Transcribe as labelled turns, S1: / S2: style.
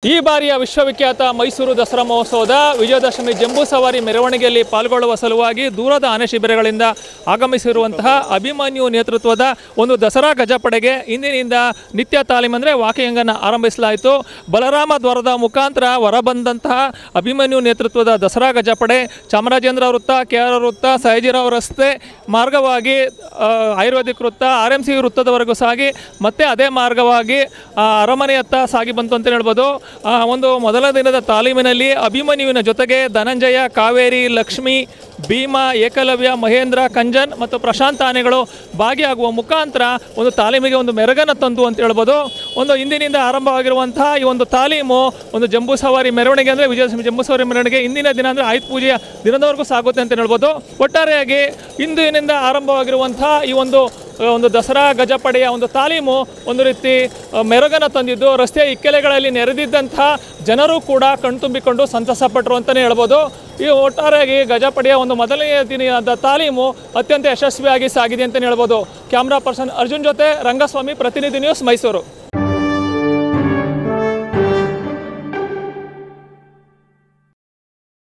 S1: ಈ ಬಾರಿಯ ವಿಶ್ವವಿಖ್ಯಾತ ಮೈಸೂರು ದಸರಾ ಮಹೋತ್ಸವದ ವಿಜಯದಶಮಿ ಜಂಬೂ ಸವಾರಿ ಮೆರವಣಿಗೆಯಲ್ಲಿ ಪಾಲ್ಗೊಳ್ಳುವ ಸಲುವಾಗಿ ದೂರದ ಆನೆ ಶಿಬಿರಗಳಿಂದ ಆಗಮಿಸಿರುವಂತಹ ಅಭಿಮನ್ಯು ನೇತೃತ್ವದ ಒಂದು ದಸರಾ ಗಜಪಡೆಗೆ ಇಂದಿನಿಂದ ನಿತ್ಯ ತಾಲೀಮ್ ಅಂದರೆ ವಾಕಿಂಗ್ ಅನ್ನು ಆರಂಭಿಸಲಾಯಿತು. ಬಲರಾಮ ದ್ವಾರದ ಮುಖಾಂತರ ಹೊರಬಂದಂತಹ ಅಭಿಮನ್ಯು ನೇತೃತ್ವದ ದಸರಾ ಗಜಪಡೆ ಚಾಮರಾಜೇಂದ್ರ ವೃತ್ತ, KR ವೃತ್ತ, ಸಯಾಜಿರಾವ್ ರಸ್ತೆ ಮಾರ್ಗವಾಗಿ ಆಯುರ್ವೇದಿಕ್ ವೃತ್ತ, RMC ವೃತ್ತದವರೆಗೂ ಸಾಗಿ ಮತ್ತೆ ಅದೇ ಮಾರ್ಗವಾಗಿ ಅರಮನೆಯತ್ತ ಸಾಗಿ ಬಂತು ಅಂತ ಹೇಳ್ಬೋದು. ಒಂದು ಮೊದಲ ದಿನದ ತಾಲೀಮಿನಲ್ಲಿ ಅಭಿಮನ್ಯುವಿನ ಜೊತೆಗೆ ಧನಂಜಯ, ಕಾವೇರಿ, ಲಕ್ಷ್ಮಿ, ಭೀಮಾ, ಏಕಲವ್ಯ, ಮಹೇಂದ್ರ, ಕಂಜನ್ ಮತ್ತು ಪ್ರಶಾಂತ್ ಆನೆಗಳು ಭಾಗಿಯಾಗುವ ಮುಖಾಂತರ ಒಂದು ತಾಲೀಮಿಗೆ ಒಂದು ಮೆರಗನ್ನು ತಂದು ಅಂತ ಹೇಳ್ಬೋದು. ಒಂದು ಇಂದಿನಿಂದ ಆರಂಭವಾಗಿರುವಂತಹ ಈ ಒಂದು ತಾಲೀಮು ಒಂದು ಜಂಬೂ ಸವಾರಿ ಮೆರವಣಿಗೆ ಅಂದರೆ ವಿಜಯದಶಮಿ ಜಂಬೂ ಸವಾರಿ ಮೆರವಣಿಗೆ ಇಂದಿನ ದಿನ ಅಂದರೆ ಆಯುಧ ಪೂಜೆಯ ದಿನದವರೆಗೂ ಸಾಗುತ್ತೆ ಅಂತ ಹೇಳ್ಬೋದು. ಒಟ್ಟಾರೆಯಾಗಿ ಇಂದಿನಿಂದ ಆರಂಭವಾಗಿರುವಂತಹ ಈ ಒಂದು ದಸರಾ ಗಜಪಡೆಯ ಒಂದು ತಾಲೀಮು ಒಂದು ರೀತಿ ಮೆರಗನ್ನು ತಂದಿದ್ದು ರಸ್ತೆಯ ಇಕ್ಕೆಲೆಗಳಲ್ಲಿ ನೆರೆದಿದ್ದಂಥ ಜನರು ಕೂಡ ಕಣ್ತುಂಬಿಕೊಂಡು ಸಂತಸಪಟ್ಟರು ಅಂತಲೇ ಹೇಳ್ಬೋದು. ಈ ಒಟ್ಟಾರೆಯಾಗಿ ಗಜಪಡೆಯ ಒಂದು ಮೊದಲನೆಯ ದಿನದ ತಾಲೀಮು ಅತ್ಯಂತ ಯಶಸ್ವಿಯಾಗಿ ಸಾಗಿದೆ ಅಂತಲೇ ಹೇಳ್ಬೋದು. ಕ್ಯಾಮ್ರಾ ಪರ್ಸನ್ ಅರ್ಜುನ್ ಜೊತೆ ರಂಗಸ್ವಾಮಿ, ಪ್ರತಿನಿಧಿ ನ್ಯೂಸ್, ಮೈಸೂರು.